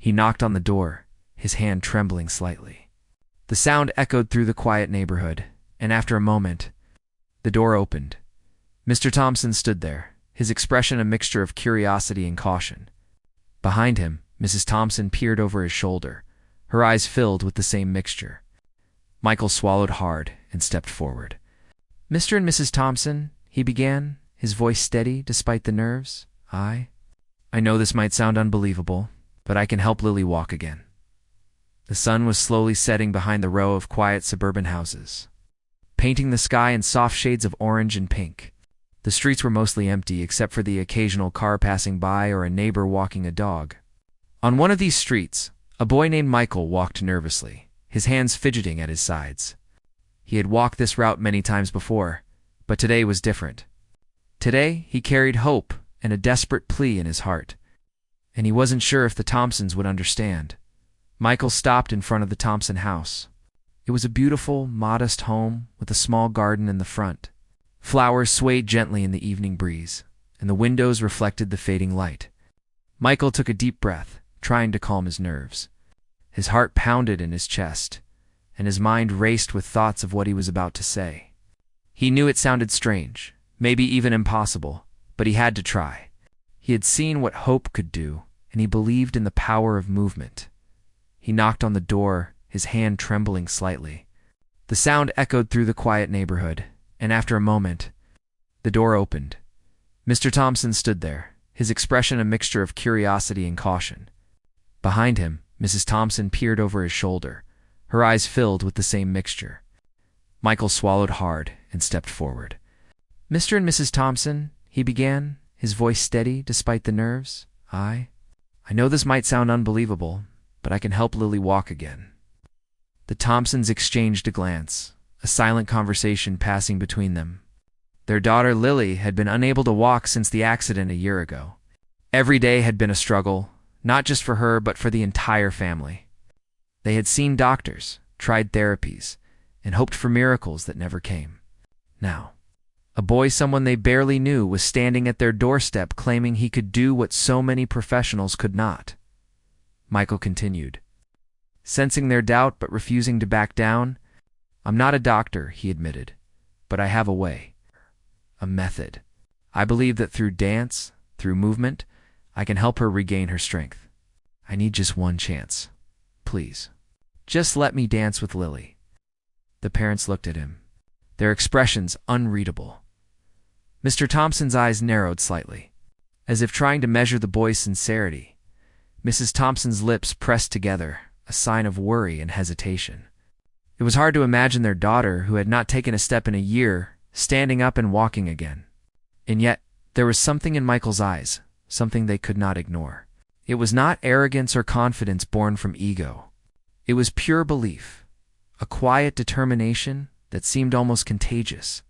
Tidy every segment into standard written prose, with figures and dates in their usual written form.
He knocked on the door, his hand trembling slightly. The sound echoed through the quiet neighborhood, and after a moment, the door opened. Mr. Thompson stood there, his expression a mixture of curiosity and caution. Behind him, Mrs. Thompson peered over his shoulder, her eyes filled with the same mixture. Michael swallowed hard and stepped forward. "Mr. and Mrs. Thompson," he began, his voice steady despite the nerves. I know this might sound unbelievable, but I can help Lily walk again." The sun was slowly setting behind the row of quiet suburban houses, painting the sky in soft shades of orange and pink. The streets were mostly empty except for the occasional car passing by or a neighbor walking a dog. On one of these streets, a boy named Michael walked nervously, his hands fidgeting at his sides. He had walked this route many times before, but today was different. Today, he carried hope and a desperate plea in his heart, and he wasn't sure if the Thompsons would understand. Michael stopped in front of the Thompson house. It was a beautiful, modest home with a small garden in the front. Flowers swayed gently in the evening breeze, and the windows reflected the fading light. Michael took a deep breath, trying to calm his nerves. His heart pounded in his chest, and his mind raced with thoughts of what he was about to say. He knew it sounded strange, maybe even impossible, but he had to try. He had seen what hope could do, and he believed in the power of movement. He knocked on the door, his hand trembling slightly. The sound echoed through the quiet neighborhood, and after a moment, the door opened. Mr. Thompson stood there, his expression a mixture of curiosity and caution. Behind him, Mrs. Thompson peered over his shoulder, her eyes filled with the same mixture. Michael swallowed hard and stepped forward. "Mr. and Mrs. Thompson," he began, his voice steady despite the nerves. I know this might sound unbelievable, but I can help Lily walk again." The Thompsons exchanged a glance, a silent conversation passing between them. Their daughter Lily had been unable to walk since the accident a year ago. Every day had been a struggle, not just for her but for the entire family. They had seen doctors, tried therapies, and hoped for miracles that never came. Now, a boy someone they barely knew was standing at their doorstep claiming he could do what so many professionals could not. Michael continued, sensing their doubt but refusing to back down. "I'm not a doctor," he admitted, "but I have a way, a method. I believe that through dance, through movement, I can help her regain her strength. I need just one chance. Please, just let me dance with Lily." The parents looked at him, their expressions unreadable. Mr. Thompson's eyes narrowed slightly, as if trying to measure the boy's sincerity. Mrs. Thompson's lips pressed together, a sign of worry and hesitation. It was hard to imagine their daughter, who had not taken a step in a year, standing up and walking again. And yet, there was something in Michael's eyes, something they could not ignore. It was not arrogance or confidence born from ego. It was pure belief, a quiet determination that seemed almost contagious.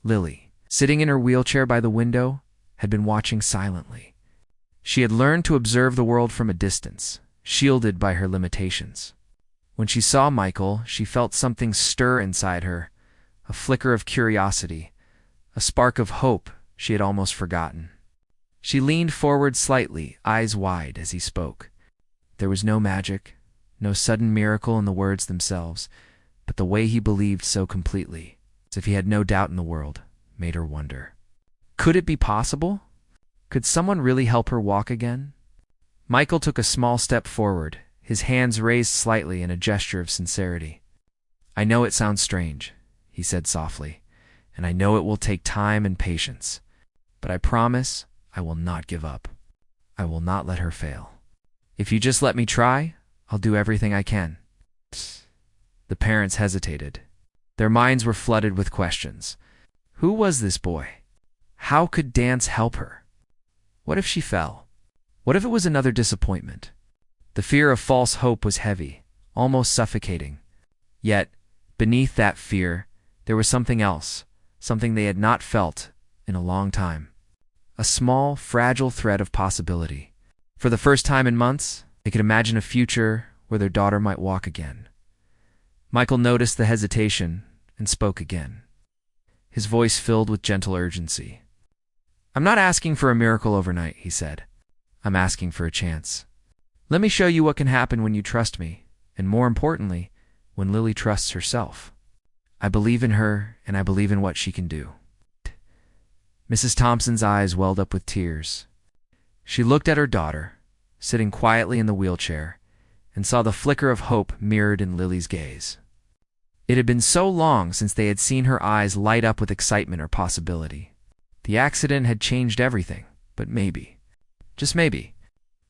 Lily, sitting in her wheelchair by the window, had been watching silently. She had learned to observe the world from a distance, shielded by her limitations. When she saw Michael, she felt something stir inside her, a flicker of curiosity, a spark of hope she had almost forgotten. She leaned forward slightly, eyes wide, as he spoke. There was no magic, no sudden miracle in the words themselves, but the way he believed so completely, as if he had no doubt in the world, made her wonder. Could it be possible? Could someone really help her walk again? Michael took a small step forward, his hands raised slightly in a gesture of sincerity. "I know it sounds strange," he said softly, "and I know it will take time and patience, but I promise I will not give up. I will not let her fail. If you just let me try, I'll do everything I can." The parents hesitated. Their minds were flooded with questions. Who was this boy? How could dance help her? What if she fell? What if it was another disappointment? The fear of false hope was heavy, almost suffocating. Yet, beneath that fear, there was something else, something they had not felt in a long time. A small, fragile thread of possibility. For the first time in months, they could imagine a future where their daughter might walk again. Michael noticed the hesitation and spoke again, his voice filled with gentle urgency. "I'm not asking for a miracle overnight," he said. "I'm asking for a chance. Let me show you what can happen when you trust me, and more importantly, when Lily trusts herself. I believe in her, and I believe in what she can do." Mrs. Thompson's eyes welled up with tears. She looked at her daughter, sitting quietly in the wheelchair, and saw the flicker of hope mirrored in Lily's gaze. It had been so long since they had seen her eyes light up with excitement or possibility. The accident had changed everything, but maybe, just maybe,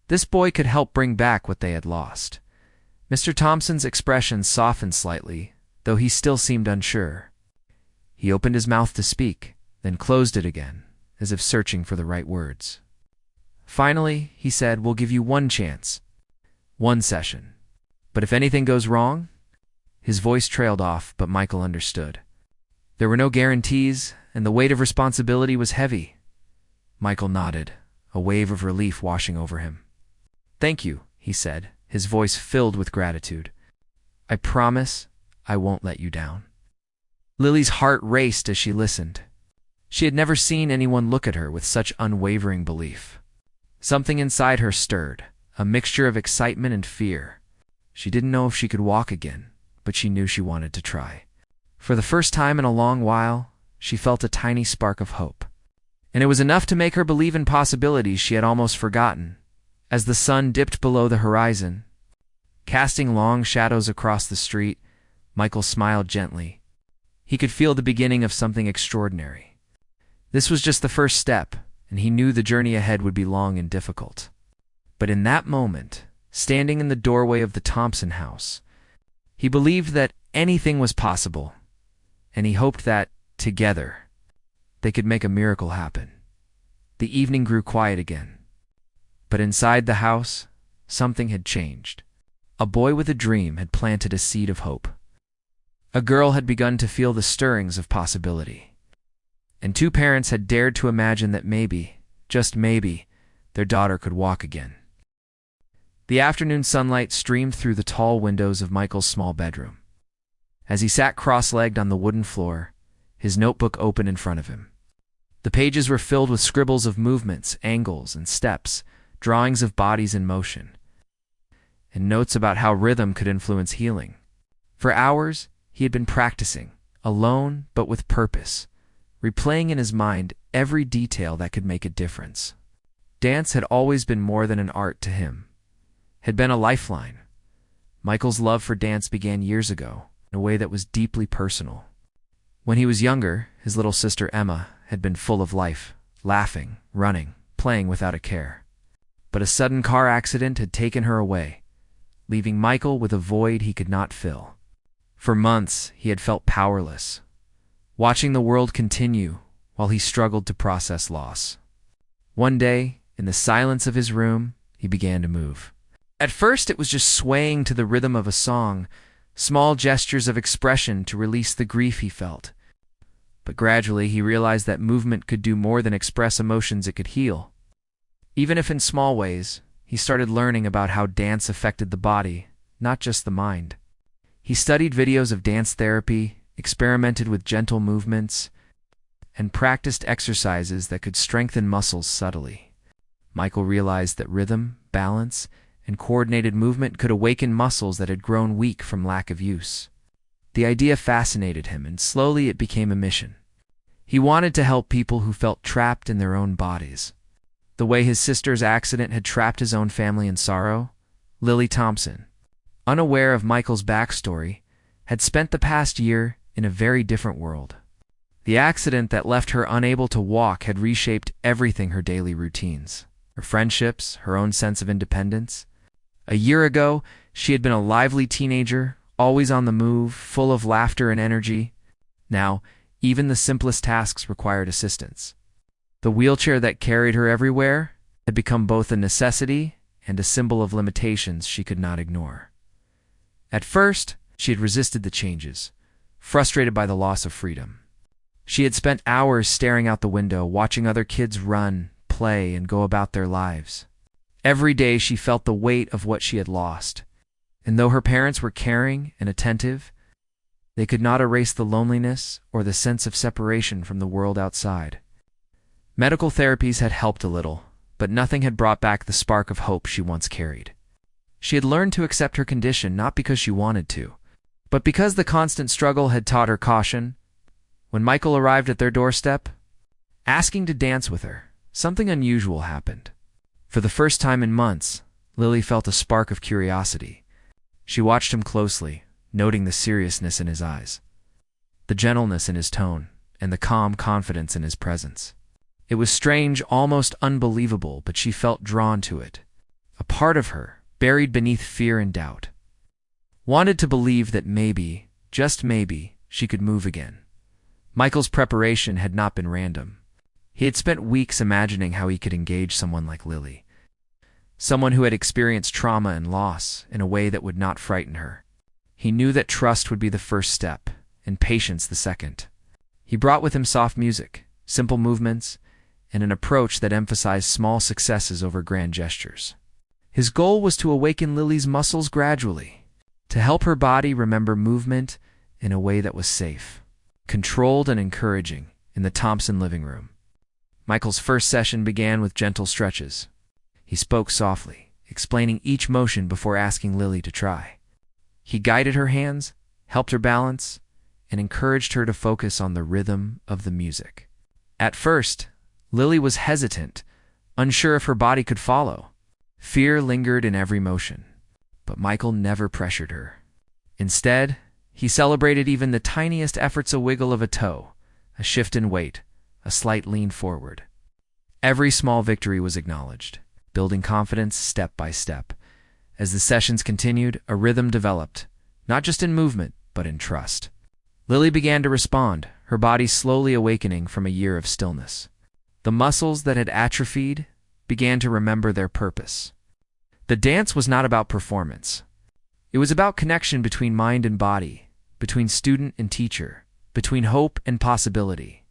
this boy could help bring back what they had lost. Mr. Thompson's expression softened slightly, though he still seemed unsure. He opened his mouth to speak, then closed it again, as if searching for the right words. Finally, he said, "We'll give you one chance, one session. But if anything goes wrong—" His voice trailed off, but Michael understood. There were no guarantees, and the weight of responsibility was heavy. Michael nodded, a wave of relief washing over him. "Thank you," he said, his voice filled with gratitude. "I promise I won't let you down." Lily's heart raced as she listened. She had never seen anyone look at her with such unwavering belief. Something inside her stirred, a mixture of excitement and fear. She didn't know if she could walk again, but she knew she wanted to try. For the first time in a long while, she felt a tiny spark of hope. And it was enough to make her believe in possibilities she had almost forgotten. As the sun dipped below the horizon, casting long shadows across the street, Michael smiled gently. He could feel the beginning of something extraordinary. This was just the first step, and he knew the journey ahead would be long and difficult. But in that moment, standing in the doorway of the Thompson house, he believed that anything was possible, and he hoped that, together, they could make a miracle happen. The evening grew quiet again. But inside the house, something had changed. A boy with a dream had planted a seed of hope. A girl had begun to feel the stirrings of possibility. And two parents had dared to imagine that maybe, just maybe, their daughter could walk again. The afternoon sunlight streamed through the tall windows of Michael's small bedroom. As he sat cross-legged on the wooden floor, his notebook open in front of him. The pages were filled with scribbles of movements, angles, and steps, drawings of bodies in motion, and notes about how rhythm could influence healing. For hours, he had been practicing, alone but with purpose, replaying in his mind every detail that could make a difference. Dance had always been more than an art to him, had been a lifeline. Michael's love for dance began years ago, in a way that was deeply personal. When he was younger, his little sister Emma had been full of life, laughing, running, playing without a care. But a sudden car accident had taken her away, leaving Michael with a void he could not fill. For months, he had felt powerless, watching the world continue while he struggled to process loss. One day, in the silence of his room, he began to move. At first, it was just swaying to the rhythm of a song, small gestures of expression to release the grief he felt. But gradually, he realized that movement could do more than express emotions it could heal. Even if in small ways, he started learning about how dance affected the body, not just the mind. He studied videos of dance therapy, experimented with gentle movements, and practiced exercises that could strengthen muscles subtly. Michael realized that rhythm, balance, and coordinated movement could awaken muscles that had grown weak from lack of use. The idea fascinated him, and slowly it became a mission. He wanted to help people who felt trapped in their own bodies. The way his sister's accident had trapped his own family in sorrow, Lily Thompson, unaware of Michael's backstory, had spent the past year in a very different world. The accident that left her unable to walk had reshaped everything: her daily routines, her friendships, her own sense of independence. A year ago, she had been a lively teenager, always on the move, full of laughter and energy. Now, even the simplest tasks required assistance. The wheelchair that carried her everywhere had become both a necessity and a symbol of limitations she could not ignore. At first, she had resisted the changes, frustrated by the loss of freedom. She had spent hours staring out the window, watching other kids run, play, and go about their lives. Every day she felt the weight of what she had lost, and though her parents were caring and attentive, they could not erase the loneliness or the sense of separation from the world outside. Medical therapies had helped a little, but nothing had brought back the spark of hope she once carried. She had learned to accept her condition not because she wanted to, but because the constant struggle had taught her caution. When Michael arrived at their doorstep, asking to dance with her, something unusual happened. For the first time in months, Lily felt a spark of curiosity. She watched him closely, noting the seriousness in his eyes, the gentleness in his tone, and the calm confidence in his presence. It was strange, almost unbelievable, but she felt drawn to it. A part of her, buried beneath fear and doubt, wanted to believe that maybe, just maybe, she could move again. Michael's preparation had not been random. He had spent weeks imagining how he could engage someone like Lily, someone who had experienced trauma and loss in a way that would not frighten her. He knew that trust would be the first step, and patience the second. He brought with him soft music, simple movements, and an approach that emphasized small successes over grand gestures. His goal was to awaken Lily's muscles gradually, to help her body remember movement in a way that was safe, controlled and encouraging. In the Thompson living room, Michael's first session began with gentle stretches. He spoke softly, explaining each motion before asking Lily to try. He guided her hands, helped her balance, and encouraged her to focus on the rhythm of the music. At first, Lily was hesitant, unsure if her body could follow. Fear lingered in every motion, but Michael never pressured her. Instead, he celebrated even the tiniest efforts, a wiggle of a toe, a shift in weight, a slight lean forward. Every small victory was acknowledged, building confidence step by step. As the sessions continued, a rhythm developed, not just in movement, but in trust. Lily began to respond, her body slowly awakening from a year of stillness. The muscles that had atrophied began to remember their purpose. The dance was not about performance. It was about connection between mind and body, between student and teacher, between hope and possibility.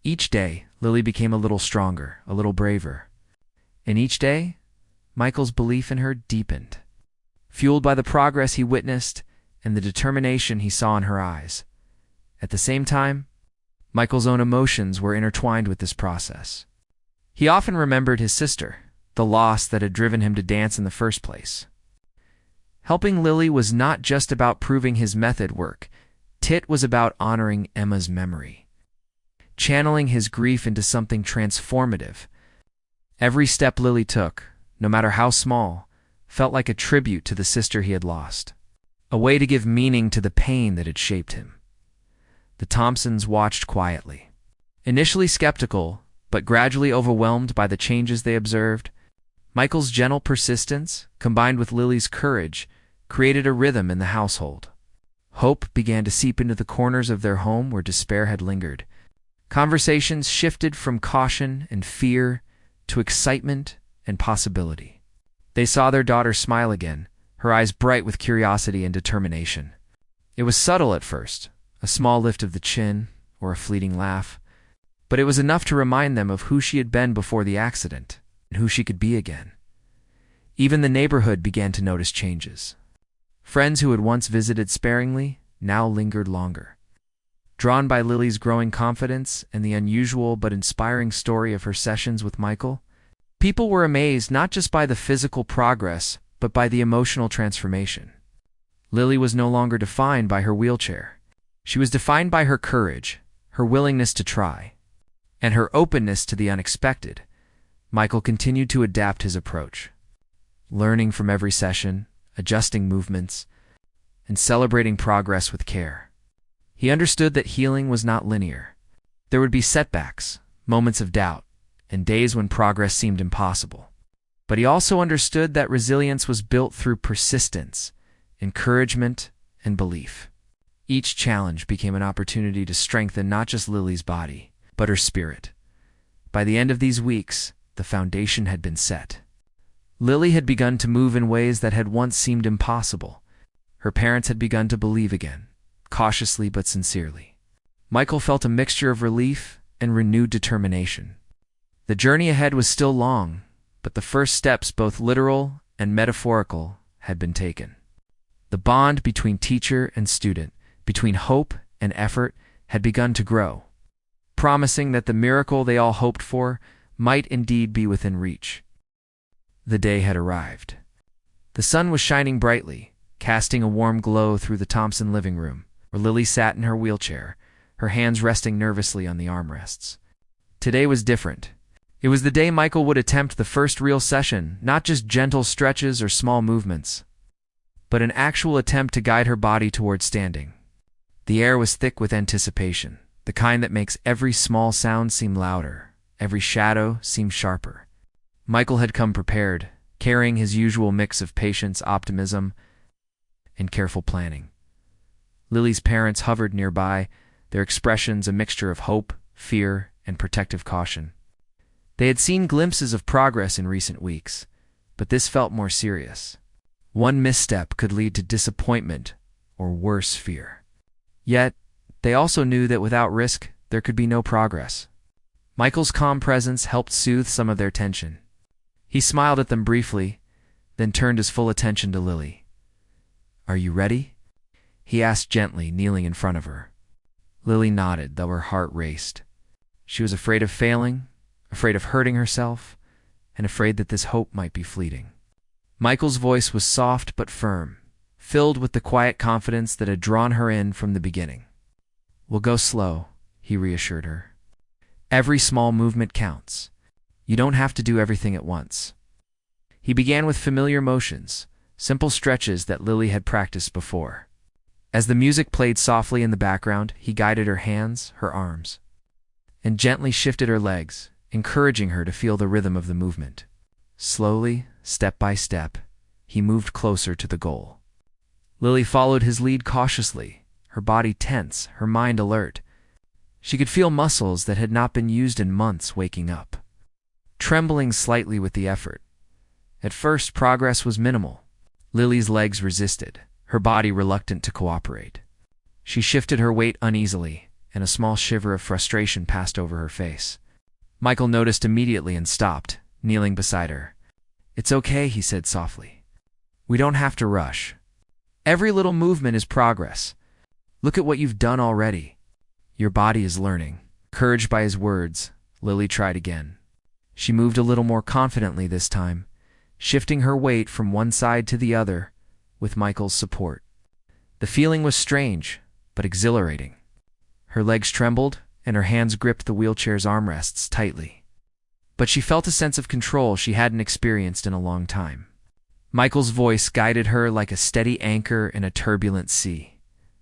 Each day, Lily became a little stronger, a little braver. And each day, Michael's belief in her deepened, fueled by the progress he witnessed and the determination he saw in her eyes. At the same time, Michael's own emotions were intertwined with this process. He often remembered his sister, the loss that had driven him to dance in the first place. Helping Lily was not just about proving his method worked. It was about honoring Emma's memory, channeling his grief into something transformative. Every step Lily took, no matter how small, felt like a tribute to the sister he had lost, a way to give meaning to the pain that had shaped him. The Thompsons watched quietly, initially skeptical, but gradually overwhelmed by the changes they observed. Michael's gentle persistence, combined with Lily's courage, created a rhythm in the household. Hope began to seep into the corners of their home where despair had lingered. Conversations shifted from caution and fear to excitement and possibility. They saw their daughter smile again, her eyes bright with curiosity and determination. It was subtle at first, a small lift of the chin or a fleeting laugh, but it was enough to remind them of who she had been before the accident and who she could be again. Even the neighborhood began to notice changes. Friends who had once visited sparingly now lingered longer. Drawn by Lily's growing confidence and the unusual but inspiring story of her sessions with Michael, people were amazed not just by the physical progress, but by the emotional transformation. Lily was no longer defined by her wheelchair. She was defined by her courage, her willingness to try, and her openness to the unexpected. Michael continued to adapt his approach, learning from every session, adjusting movements, and celebrating progress with care. He understood that healing was not linear. There would be setbacks, moments of doubt, and days when progress seemed impossible. But he also understood that resilience was built through persistence, encouragement, and belief. Each challenge became an opportunity to strengthen not just Lily's body, but her spirit. By the end of these weeks, the foundation had been set. Lily had begun to move in ways that had once seemed impossible. Her parents had begun to believe again, cautiously but sincerely. Michael felt a mixture of relief and renewed determination. The journey ahead was still long, but the first steps, both literal and metaphorical, had been taken. The bond between teacher and student, between hope and effort, had begun to grow, promising that the miracle they all hoped for might indeed be within reach. The day had arrived. The sun was shining brightly, casting a warm glow through the Thompson living room, where Lily sat in her wheelchair, her hands resting nervously on the armrests. Today was different. It was the day Michael would attempt the first real session, not just gentle stretches or small movements, but an actual attempt to guide her body toward standing. The air was thick with anticipation, the kind that makes every small sound seem louder, every shadow seem sharper. Michael had come prepared, carrying his usual mix of patience, optimism, and careful planning. Lily's parents hovered nearby, their expressions a mixture of hope, fear, and protective caution. They had seen glimpses of progress in recent weeks, but this felt more serious. One misstep could lead to disappointment or worse, fear. Yet, they also knew that without risk, there could be no progress. Michael's calm presence helped soothe some of their tension. He smiled at them briefly, then turned his full attention to Lily. "Are you ready?" he asked gently, kneeling in front of her. Lily nodded, though her heart raced. She was afraid of failing, afraid of hurting herself, and afraid that this hope might be fleeting. Michael's voice was soft but firm, filled with the quiet confidence that had drawn her in from the beginning. "We'll go slow," he reassured her. "Every small movement counts. You don't have to do everything at once." He began with familiar motions, simple stretches that Lily had practiced before. As the music played softly in the background, he guided her hands, her arms, and gently shifted her legs, encouraging her to feel the rhythm of the movement. Slowly, step by step, he moved closer to the goal. Lily followed his lead cautiously, her body tense, her mind alert. She could feel muscles that had not been used in months waking up, trembling slightly with the effort. At first, progress was minimal. Lily's legs resisted, her body reluctant to cooperate. She shifted her weight uneasily, and a small shiver of frustration passed over her face. Michael noticed immediately and stopped, kneeling beside her. "It's okay," he said softly. "We don't have to rush. Every little movement is progress. Look at what you've done already. Your body is learning." Encouraged by his words, Lily tried again. She moved a little more confidently this time, shifting her weight from one side to the other with Michael's support. The feeling was strange, but exhilarating. Her legs trembled, and her hands gripped the wheelchair's armrests tightly. But she felt a sense of control she hadn't experienced in a long time. Michael's voice guided her like a steady anchor in a turbulent sea.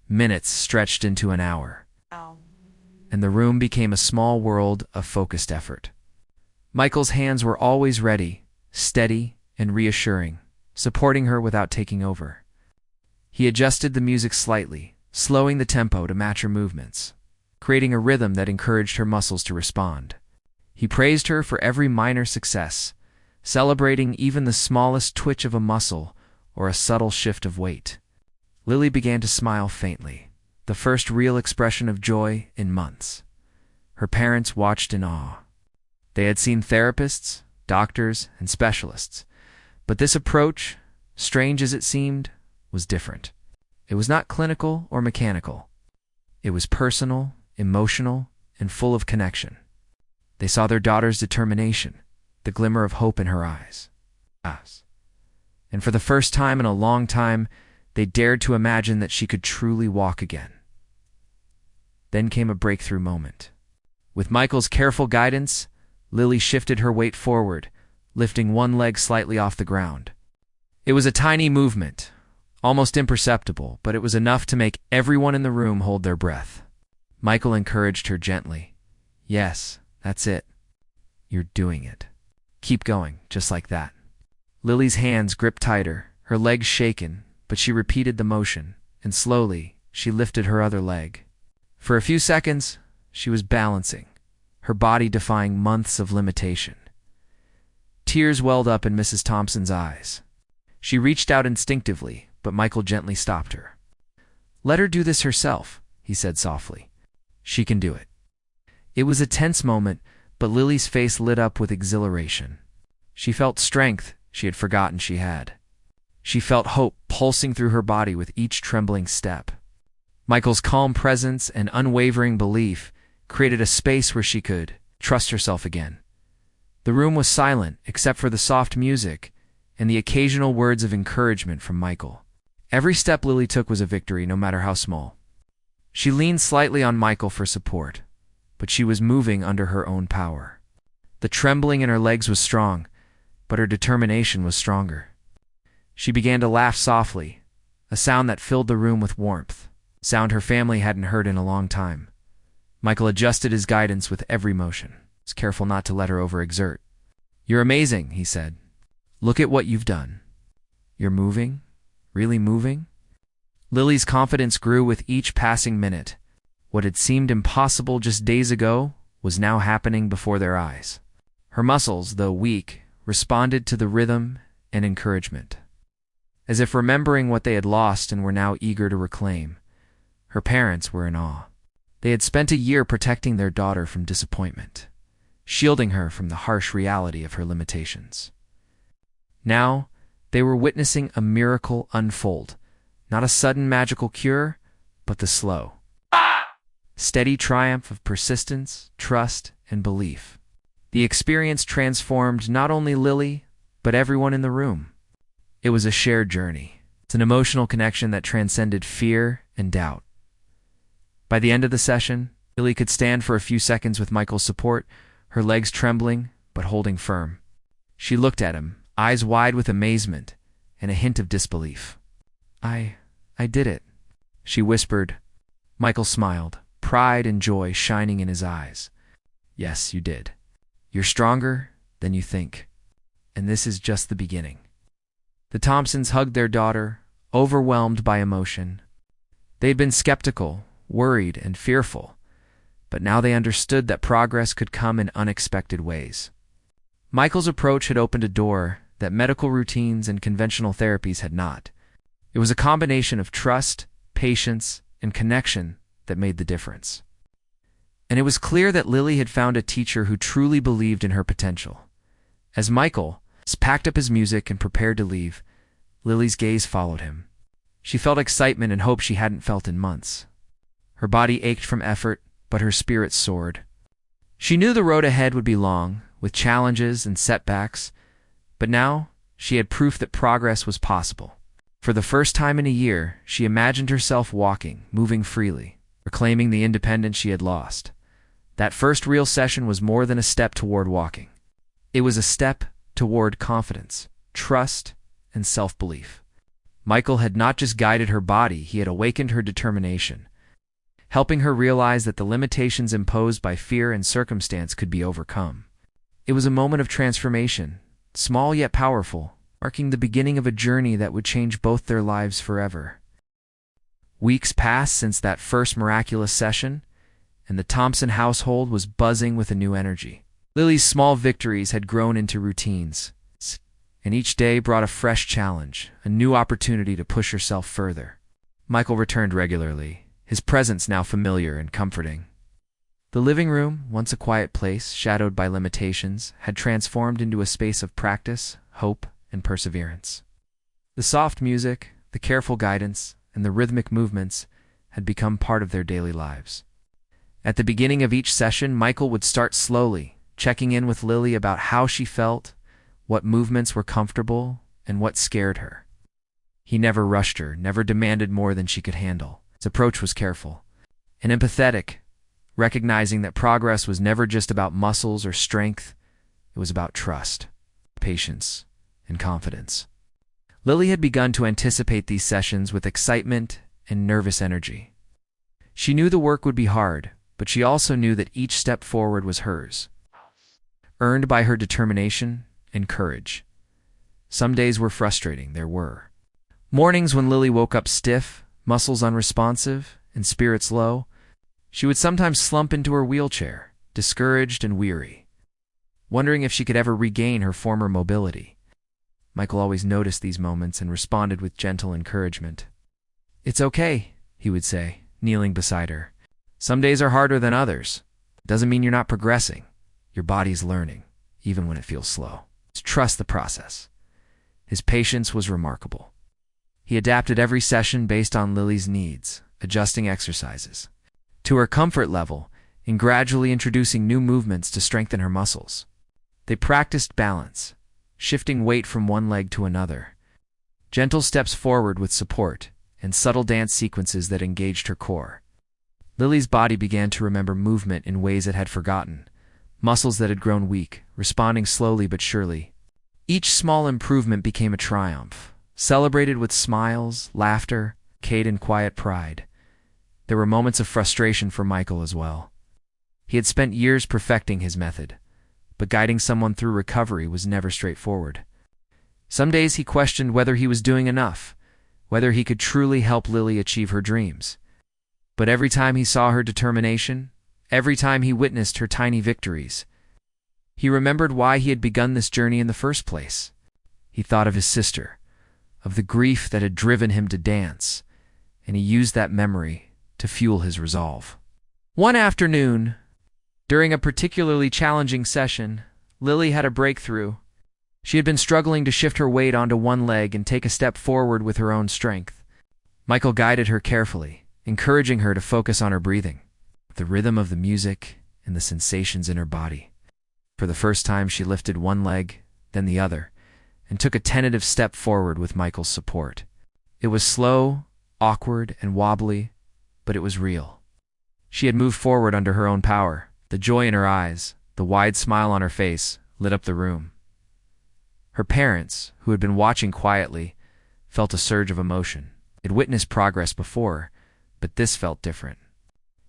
Minutes stretched into an hour, and the room became a small world of focused effort. Michael's hands were always ready, steady and reassuring, supporting her without taking over. He adjusted the music slightly, slowing the tempo to match her movements, creating a rhythm that encouraged her muscles to respond. He praised her for every minor success, celebrating even the smallest twitch of a muscle or a subtle shift of weight. Lily began to smile faintly, the first real expression of joy in months. Her parents watched in awe. They had seen therapists, doctors, and specialists, but this approach, strange as it seemed, was different. It was not clinical or mechanical. It was personal, emotional, and full of connection. They saw their daughter's determination, the glimmer of hope in her eyes. And for the first time in a long time, they dared to imagine that she could truly walk again. Then came a breakthrough moment. With Michael's careful guidance, Lily shifted her weight forward, lifting one leg slightly off the ground. It was a tiny movement, almost imperceptible, but it was enough to make everyone in the room hold their breath. Michael encouraged her gently. "Yes, that's it. You're doing it. Keep going, just like that." Lily's hands gripped tighter, her legs shaken, but she repeated the motion, and slowly, she lifted her other leg. For a few seconds, she was balancing, her body defying months of limitation. Tears welled up in Mrs. Thompson's eyes. She reached out instinctively, but Michael gently stopped her. "Let her do this herself," he said softly. "She can do it." It was a tense moment, but Lily's face lit up with exhilaration. She felt strength she had forgotten she had. She felt hope pulsing through her body with each trembling step. Michael's calm presence and unwavering belief created a space where she could trust herself again. The room was silent except for the soft music and the occasional words of encouragement from Michael. Every step Lily took was a victory, no matter how small. She leaned slightly on Michael for support, but she was moving under her own power. The trembling in her legs was strong, but her determination was stronger. She began to laugh softly, a sound that filled the room with warmth, a sound her family hadn't heard in a long time. Michael adjusted his guidance with every motion, was careful not to let her overexert. "You're amazing," he said. "Look at what you've done. You're moving, really moving." Lily's confidence grew with each passing minute. What had seemed impossible just days ago was now happening before their eyes. Her muscles, though weak, responded to the rhythm and encouragement, as if remembering what they had lost and were now eager to reclaim. Her parents were in awe. They had spent a year protecting their daughter from disappointment, shielding her from the harsh reality of her limitations. Now, they were witnessing a miracle unfold, not a sudden magical cure, but the slow, steady triumph of persistence, trust, and belief. The experience transformed not only Lily, but everyone in the room. It was a shared journey. It's an emotional connection that transcended fear and doubt. By the end of the session, Lily could stand for a few seconds with Michael's support, her legs trembling but holding firm. She looked at him, eyes wide with amazement and a hint of disbelief. I did it," she whispered. Michael smiled, pride and joy shining in his eyes. "Yes, you did. You're stronger than you think. And this is just the beginning." The Thompsons hugged their daughter, overwhelmed by emotion. They'd been skeptical, worried, and fearful, but now they understood that progress could come in unexpected ways. Michael's approach had opened a door that medical routines and conventional therapies had not. It was a combination of trust, patience, and connection that made the difference. And it was clear that Lily had found a teacher who truly believed in her potential. As Michael packed up his music and prepared to leave, Lily's gaze followed him. She felt excitement and hope she hadn't felt in months. Her body ached from effort, but her spirit soared. She knew the road ahead would be long, with challenges and setbacks, but now she had proof that progress was possible. For the first time in a year, she imagined herself walking, moving freely, reclaiming the independence she had lost. That first real session was more than a step toward walking. It was a step toward confidence, trust, and self-belief. Michael had not just guided her body, he had awakened her determination, helping her realize that the limitations imposed by fear and circumstance could be overcome. It was a moment of transformation, small yet powerful, marking the beginning of a journey that would change both their lives forever. Weeks passed since that first miraculous session, and the Thompson household was buzzing with a new energy. Lily's small victories had grown into routines, and each day brought a fresh challenge, a new opportunity to push herself further. Michael returned regularly, his presence now familiar and comforting. The living room, once a quiet place shadowed by limitations, had transformed into a space of practice, hope, and perseverance. The soft music, the careful guidance, and the rhythmic movements had become part of their daily lives. At the beginning of each session, Michael would start slowly, checking in with Lily about how she felt, what movements were comfortable, and what scared her. He never rushed her, never demanded more than she could handle. His approach was careful and empathetic, recognizing that progress was never just about muscles or strength, it was about trust, patience, and confidence. Lily had begun to anticipate these sessions with excitement and nervous energy. She knew the work would be hard, but she also knew that each step forward was hers, earned by her determination and courage. Some days were frustrating, there were. Mornings when Lily woke up stiff, muscles unresponsive, and spirits low. She would sometimes slump into her wheelchair, discouraged and weary, wondering if she could ever regain her former mobility. Michael always noticed these moments and responded with gentle encouragement. "It's okay," he would say, kneeling beside her. "Some days are harder than others. It doesn't mean you're not progressing. Your body's learning, even when it feels slow. Just trust the process." His patience was remarkable. He adapted every session based on Lily's needs, adjusting exercises to her comfort level and gradually introducing new movements to strengthen her muscles. They practiced balance, shifting weight from one leg to another. Gentle steps forward with support, and subtle dance sequences that engaged her core. Lily's body began to remember movement in ways it had forgotten, muscles that had grown weak, responding slowly but surely. Each small improvement became a triumph, celebrated with smiles, laughter, and quiet pride. There were moments of frustration for Michael as well. He had spent years perfecting his method, but guiding someone through recovery was never straightforward. Some days he questioned whether he was doing enough, whether he could truly help Lily achieve her dreams. But every time he saw her determination, every time he witnessed her tiny victories, he remembered why he had begun this journey in the first place. He thought of his sister, of the grief that had driven him to dance, and he used that memory to fuel his resolve. One afternoon, during a particularly challenging session, Lily had a breakthrough. She had been struggling to shift her weight onto one leg and take a step forward with her own strength. Michael guided her carefully, encouraging her to focus on her breathing, the rhythm of the music, and the sensations in her body. For the first time, she lifted one leg, then the other, and took a tentative step forward with Michael's support. It was slow, awkward, and wobbly, but it was real. She had moved forward under her own power. The joy in her eyes, the wide smile on her face, lit up the room. Her parents, who had been watching quietly, felt a surge of emotion. They'd witnessed progress before, but this felt different.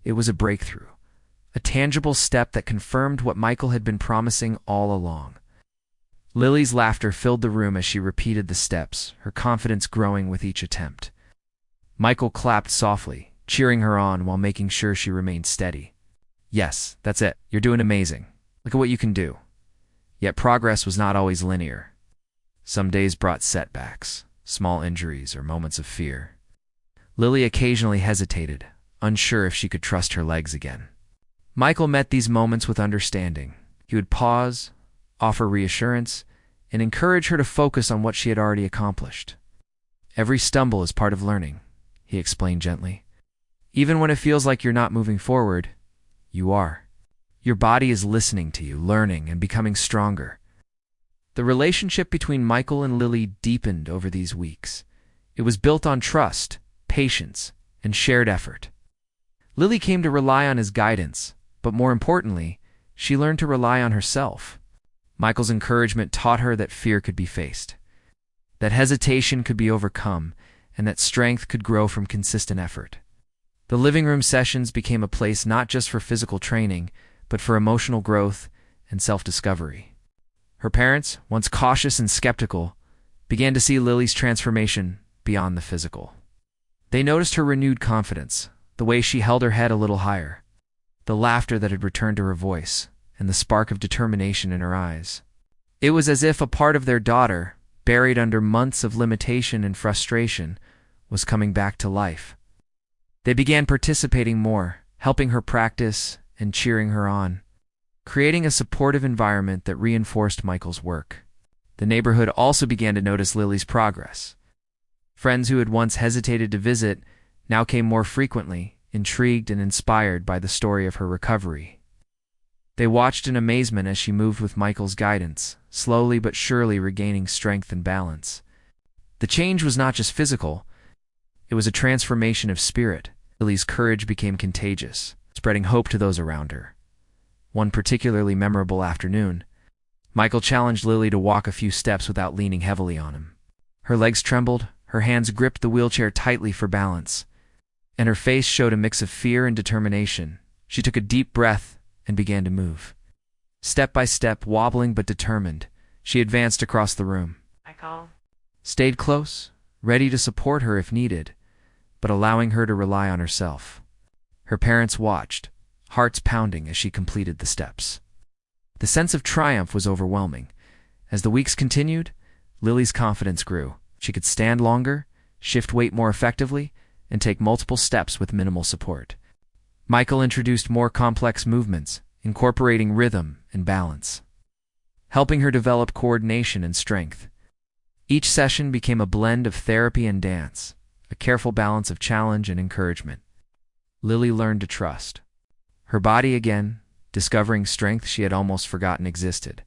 It was a breakthrough, a tangible step that confirmed what Michael had been promising all along. Lily's laughter filled the room as she repeated the steps, her confidence growing with each attempt. Michael clapped softly, cheering her on while making sure she remained steady. "Yes, that's it. You're doing amazing. Look at what you can do." Yet progress was not always linear. Some days brought setbacks, small injuries, or moments of fear. Lily occasionally hesitated, unsure if she could trust her legs again. Michael met these moments with understanding. He would pause, offer reassurance, and encourage her to focus on what she had already accomplished. "Every stumble is part of learning," he explained gently. "Even when it feels like you're not moving forward, you are. Your body is listening to you, learning, and becoming stronger." The relationship between Michael and Lily deepened over these weeks. It was built on trust, patience, and shared effort. Lily came to rely on his guidance, but more importantly, she learned to rely on herself. Michael's encouragement taught her that fear could be faced, that hesitation could be overcome, and that strength could grow from consistent effort. The living room sessions became a place not just for physical training, but for emotional growth and self-discovery. Her parents, once cautious and skeptical, began to see Lily's transformation beyond the physical. They noticed her renewed confidence, the way she held her head a little higher, the laughter that had returned to her voice, and the spark of determination in her eyes. It was as if a part of their daughter, buried under months of limitation and frustration, was coming back to life. They began participating more, helping her practice and cheering her on, creating a supportive environment that reinforced Michael's work. The neighborhood also began to notice Lily's progress. Friends who had once hesitated to visit now came more frequently, intrigued and inspired by the story of her recovery. They watched in amazement as she moved with Michael's guidance, slowly but surely regaining strength and balance. The change was not just physical, it was a transformation of spirit. Lily's courage became contagious, spreading hope to those around her. One particularly memorable afternoon, Michael challenged Lily to walk a few steps without leaning heavily on him. Her legs trembled, her hands gripped the wheelchair tightly for balance, and her face showed a mix of fear and determination. She took a deep breath and began to move. Step by step, wobbling but determined, she advanced across the room. Michael. Stayed close, ready to support her if needed, but allowing her to rely on herself. Her parents watched, hearts pounding as she completed the steps. The sense of triumph was overwhelming. As the weeks continued, Lily's confidence grew. She could stand longer, shift weight more effectively, and take multiple steps with minimal support. Michael introduced more complex movements, incorporating rhythm and balance, helping her develop coordination and strength. Each session became a blend of therapy and dance, a careful balance of challenge and encouragement. Lily learned to trust her body again, discovering strength she had almost forgotten existed.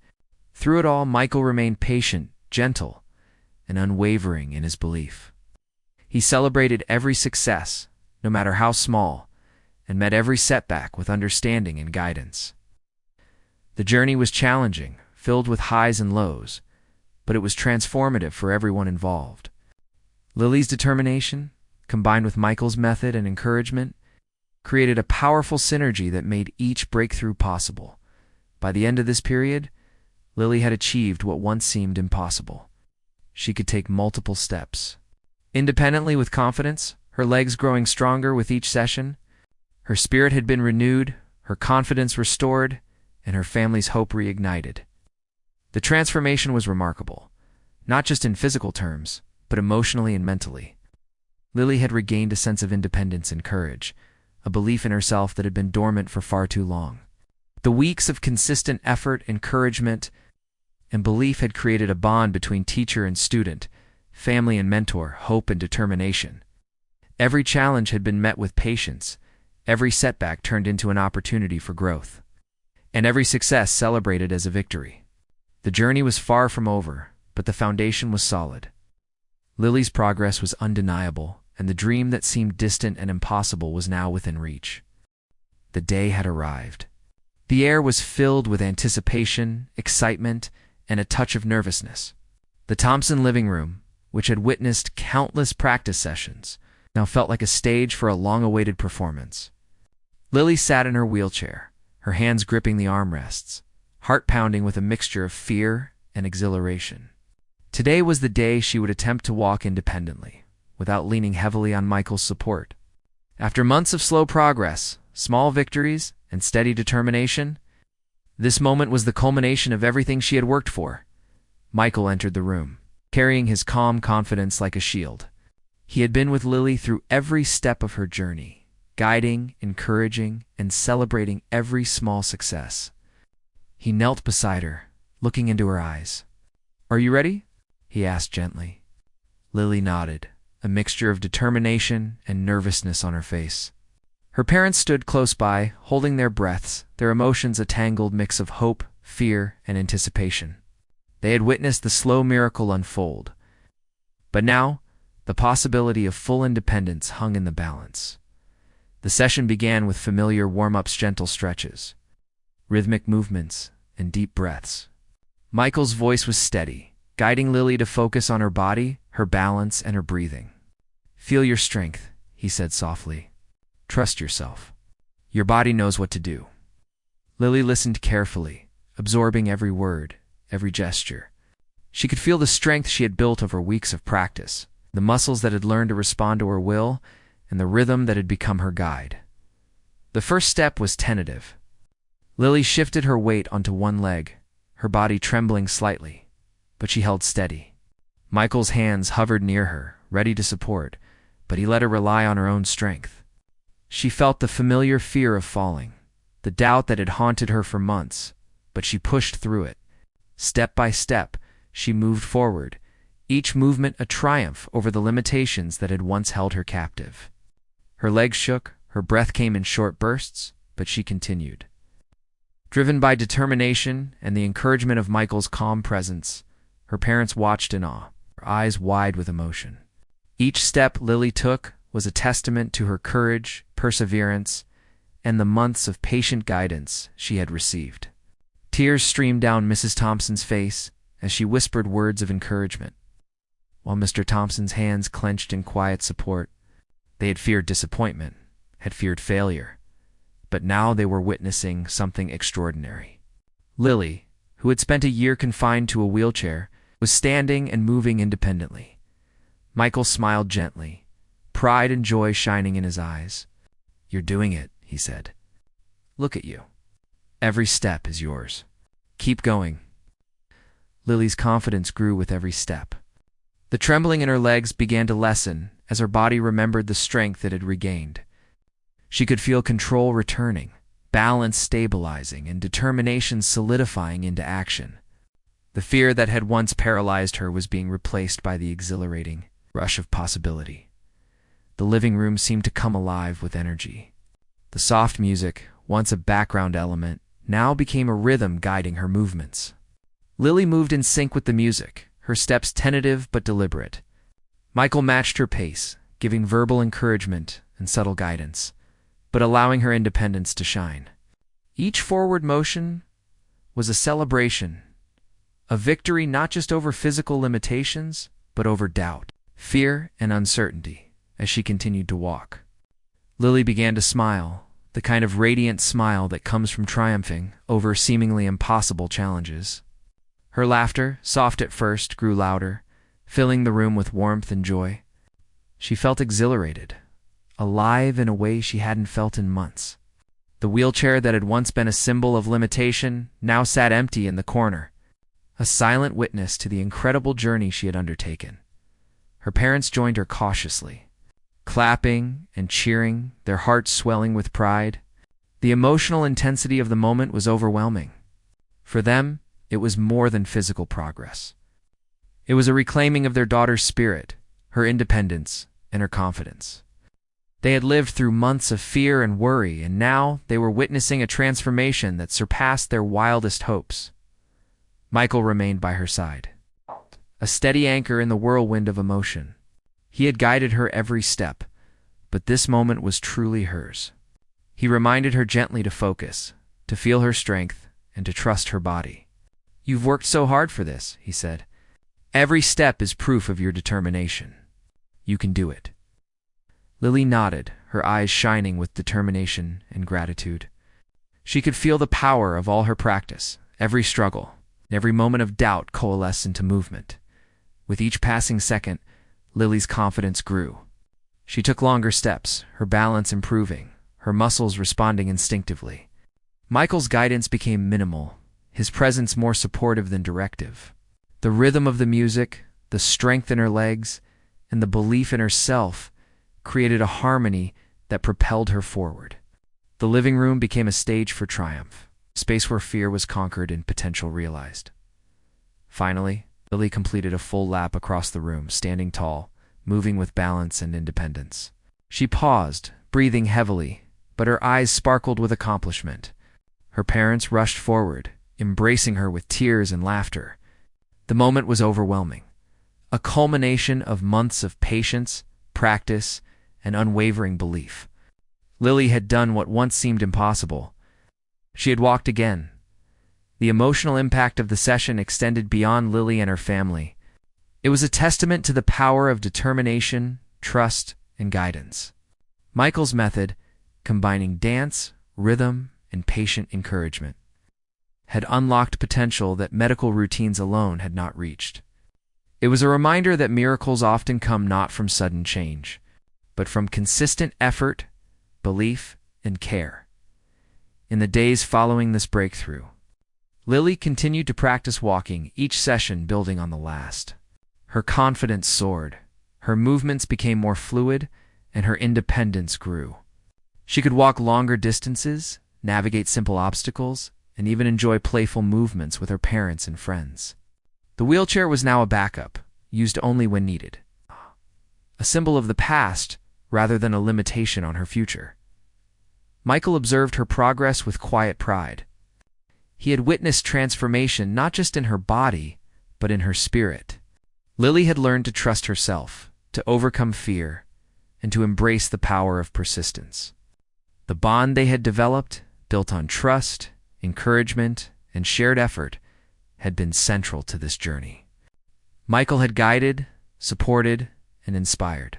Through it all, Michael remained patient, gentle, and unwavering in his belief. He celebrated every success, no matter how small, and met every setback with understanding and guidance. The journey was challenging, filled with highs and lows, but it was transformative for everyone involved. Lily's determination, combined with Michael's method and encouragement, created a powerful synergy that made each breakthrough possible. By the end of this period, Lily had achieved what once seemed impossible. She could take multiple steps. Independently with confidence, her legs growing stronger with each session, her spirit had been renewed, her confidence restored, and her family's hope reignited. The transformation was remarkable, not just in physical terms, but emotionally and mentally. Lily had regained a sense of independence and courage, a belief in herself that had been dormant for far too long. The weeks of consistent effort, encouragement, and belief had created a bond between teacher and student, family and mentor, hope and determination. Every challenge had been met with patience, every setback turned into an opportunity for growth, and every success celebrated as a victory. The journey was far from over, but the foundation was solid. Lily's progress was undeniable, and the dream that seemed distant and impossible was now within reach. The day had arrived. The air was filled with anticipation, excitement, and a touch of nervousness. The Thompson living room, which had witnessed countless practice sessions, now felt like a stage for a long-awaited performance. Lily sat in her wheelchair, her hands gripping the armrests, heart pounding with a mixture of fear and exhilaration. Today was the day she would attempt to walk independently, without leaning heavily on Michael's support. After months of slow progress, small victories, and steady determination, this moment was the culmination of everything she had worked for. Michael entered the room, carrying his calm confidence like a shield. He had been with Lily through every step of her journey, guiding, encouraging, and celebrating every small success. He knelt beside her, looking into her eyes. "Are you ready?" he asked gently. Lily nodded, a mixture of determination and nervousness on her face. Her parents stood close by, holding their breaths, their emotions a tangled mix of hope, fear, and anticipation. They had witnessed the slow miracle unfold. But now, the possibility of full independence hung in the balance. The session began with familiar warm-ups, gentle stretches, rhythmic movements, and deep breaths. Michael's voice was steady, guiding Lily to focus on her body, her balance, and her breathing. "Feel your strength," he said softly. "Trust yourself. Your body knows what to do." Lily listened carefully, absorbing every word, every gesture. She could feel the strength she had built over weeks of practice, the muscles that had learned to respond to her will, and the rhythm that had become her guide. The first step was tentative. Lily shifted her weight onto one leg, her body trembling slightly, but she held steady. Michael's hands hovered near her, ready to support, but he let her rely on her own strength. She felt the familiar fear of falling, the doubt that had haunted her for months, but she pushed through it. Step by step, she moved forward, each movement a triumph over the limitations that had once held her captive. Her legs shook, her breath came in short bursts, but she continued. Driven by determination and the encouragement of Michael's calm presence, her parents watched in awe, her eyes wide with emotion. Each step Lily took was a testament to her courage, perseverance, and the months of patient guidance she had received. Tears streamed down Mrs. Thompson's face as she whispered words of encouragement, while Mr. Thompson's hands clenched in quiet support. They had feared disappointment, had feared failure, but now they were witnessing something extraordinary. Lily, who had spent a year confined to a wheelchair, was standing and moving independently. Michael smiled gently, pride and joy shining in his eyes. "You're doing it," he said. "Look at you. Every step is yours. Keep going." Lily's confidence grew with every step. The trembling in her legs began to lessen as her body remembered the strength it had regained. She could feel control returning, balance stabilizing, and determination solidifying into action. The fear that had once paralyzed her was being replaced by the exhilarating rush of possibility. The living room seemed to come alive with energy. The soft music, once a background element, now became a rhythm guiding her movements. Lily moved in sync with the music, her steps tentative but deliberate. Michael matched her pace, giving verbal encouragement and subtle guidance, but allowing her independence to shine. Each forward motion was a celebration, a victory not just over physical limitations, but over doubt, fear, and uncertainty as she continued to walk. Lily began to smile, the kind of radiant smile that comes from triumphing over seemingly impossible challenges. Her laughter, soft at first, grew louder, filling the room with warmth and joy. She felt exhilarated, alive in a way she hadn't felt in months. The wheelchair that had once been a symbol of limitation now sat empty in the corner, a silent witness to the incredible journey she had undertaken. Her parents joined her cautiously, clapping and cheering, their hearts swelling with pride. The emotional intensity of the moment was overwhelming. For them, it was more than physical progress. It was a reclaiming of their daughter's spirit, her independence, and her confidence. They had lived through months of fear and worry, and now they were witnessing a transformation that surpassed their wildest hopes. Michael remained by her side, a steady anchor in the whirlwind of emotion. He had guided her every step, but this moment was truly hers. He reminded her gently to focus, to feel her strength, and to trust her body. "You've worked so hard for this," he said. "Every step is proof of your determination. You can do it." Lily nodded, her eyes shining with determination and gratitude. She could feel the power of all her practice, every struggle, every moment of doubt coalesce into movement. With each passing second, Lily's confidence grew. She took longer steps, her balance improving, her muscles responding instinctively. Michael's guidance became minimal, his presence more supportive than directive. The rhythm of the music, the strength in her legs, and the belief in herself created a harmony that propelled her forward. The living room became a stage for triumph, a space where fear was conquered and potential realized. Finally, Lily completed a full lap across the room, standing tall, moving with balance and independence. She paused, breathing heavily, but her eyes sparkled with accomplishment. Her parents rushed forward, embracing her with tears and laughter. The moment was overwhelming, a culmination of months of patience, practice, and unwavering belief. Lily had done what once seemed impossible. She had walked again. The emotional impact of the session extended beyond Lily and her family. It was a testament to the power of determination, trust, and guidance. Michael's method, combining dance, rhythm, and patient encouragement, had unlocked potential that medical routines alone had not reached. It was a reminder that miracles often come not from sudden change, but from consistent effort, belief, and care. In the days following this breakthrough, Lily continued to practice walking, each session building on the last. Her confidence soared, her movements became more fluid, and her independence grew. She could walk longer distances, navigate simple obstacles, and even enjoy playful movements with her parents and friends. The wheelchair was now a backup, used only when needed, a symbol of the past rather than a limitation on her future. Michael observed her progress with quiet pride. He had witnessed transformation not just in her body, but in her spirit. Lily had learned to trust herself, to overcome fear, and to embrace the power of persistence. The bond they had developed, built on trust, encouragement, and shared effort, had been central to this journey. Michael had guided, supported, and inspired.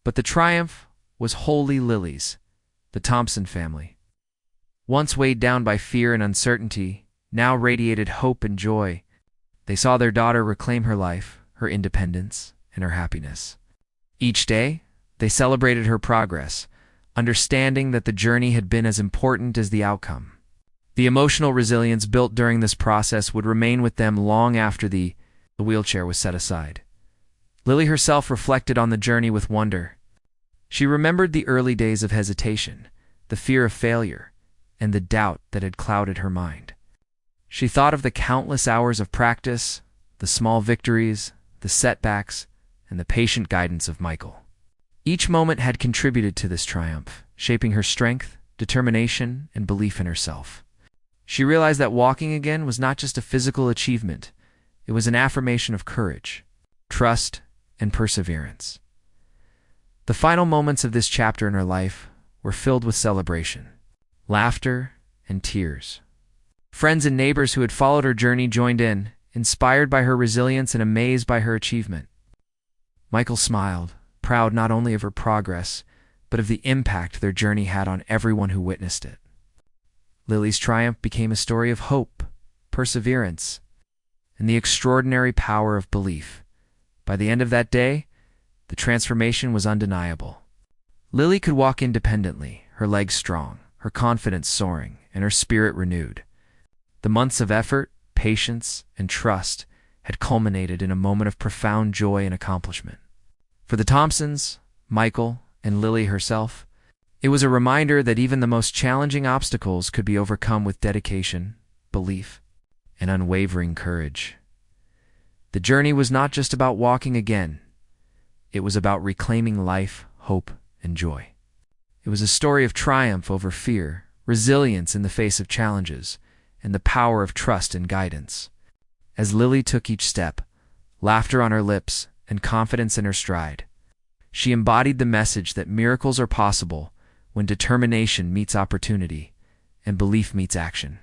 But the triumph was wholly Lily's, the Thompson family. Once weighed down by fear and uncertainty, now radiated hope and joy. They saw their daughter reclaim her life, her independence, and her happiness. Each day, they celebrated her progress, understanding that the journey had been as important as the outcome. The emotional resilience built during this process would remain with them long after the wheelchair was set aside. Lily herself reflected on the journey with wonder. She remembered the early days of hesitation, the fear of failure, and the doubt that had clouded her mind. She thought of the countless hours of practice, the small victories, the setbacks, and the patient guidance of Michael. Each moment had contributed to this triumph, shaping her strength, determination, and belief in herself. She realized that walking again was not just a physical achievement, it was an affirmation of courage, trust, and perseverance. The final moments of this chapter in her life were filled with celebration, laughter, and tears. Friends and neighbors who had followed her journey joined in, inspired by her resilience and amazed by her achievement. Michael smiled, proud not only of her progress, but of the impact their journey had on everyone who witnessed it. Lily's triumph became a story of hope, perseverance, and the extraordinary power of belief. By the end of that day, the transformation was undeniable. Lily could walk independently, her legs strong, her confidence soaring, and her spirit renewed. The months of effort, patience, and trust had culminated in a moment of profound joy and accomplishment. For the Thompsons, Michael, and Lily herself, it was a reminder that even the most challenging obstacles could be overcome with dedication, belief, and unwavering courage. The journey was not just about walking again. It was about reclaiming life, hope, and joy. It was a story of triumph over fear, resilience in the face of challenges, and the power of trust and guidance. As Lily took each step, laughter on her lips and confidence in her stride, she embodied the message that miracles are possible when determination meets opportunity and belief meets action.